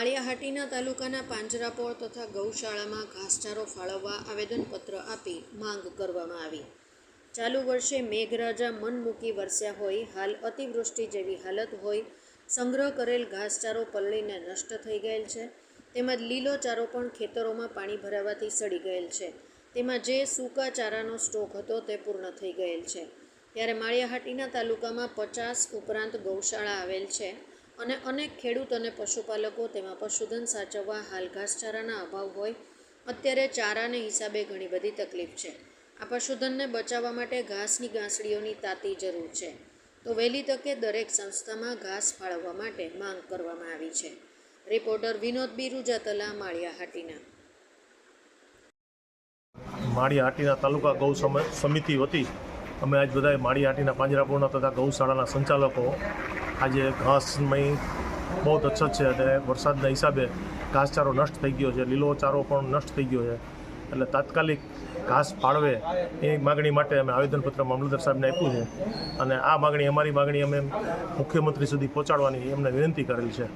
માળિયાહાટીના તાલુકાના પાંજરાપોળ તથા ગૌશાળામાં ઘાસચારો ફાળવવા આવેદનપત્ર આપી માંગ કરવામાં આવી। ચાલુ વર્ષે મેઘરાજા મન મૂકી વરસ્યા હોય, હાલ અતિવૃષ્ટિ જેવી હાલત હોય, સંગ્રહ કરેલ ઘાસચારો પલળીને નષ્ટ થઈ ગયેલ છે, તેમજ લીલો ચારો પણ ખેતરોમાં પાણી ભરાવાથી સડી ગયેલ છે, તેમાં જે સૂકા ચારાનો સ્ટોક હતો તે પૂર્ણ થઈ ગયેલ છે। ત્યારે માળિયાહાટીના તાલુકામાં 50 ઉપરાંત ગૌશાળા આવેલ છે અને અનેક ખેડૂત અને પશુપાલકો તેમાં પશુધન સાચવવા હાલ ઘાસચારાના અભાવ હોય, અત્યારે ચારાને હિસાબે ઘણી બધી તકલીફ છે। આ પશુધનને બચાવવા માટે ઘાસની ગાંસડીઓની તાતી જરૂર છે, તો વહેલી તકે દરેક સંસ્થામાં ઘાસ ફાળવવા માટે માંગ કરવામાં આવી છે। રિપોર્ટર વિનોદ બિરુજાતલા, માળિયાહાટીના। માળિયાહાટીના તાલુકા ગૌ સમિતિ વતી અમે આજ બધાએ માળિયાહાટીના પાંજરાપોળના તથા ગૌશાળાના સંચાલકો આજે ઘાસમય બહુ અછત છે અને વરસાદના હિસાબે ઘાસચારો નષ્ટ થઈ ગયો છે, લીલો ચારો પણ નષ્ટ થઈ ગયો છે, એટલે તાત્કાલિક ઘાસ ફાળવે એ માગણી માટે અમે આવેદનપત્ર મામલતદાર સાહેબને આપ્યું છે અને આ માગણી અમારી માગણી અમે મુખ્યમંત્રી સુધી પહોંચાડવાની એમને વિનંતી કરેલ છે।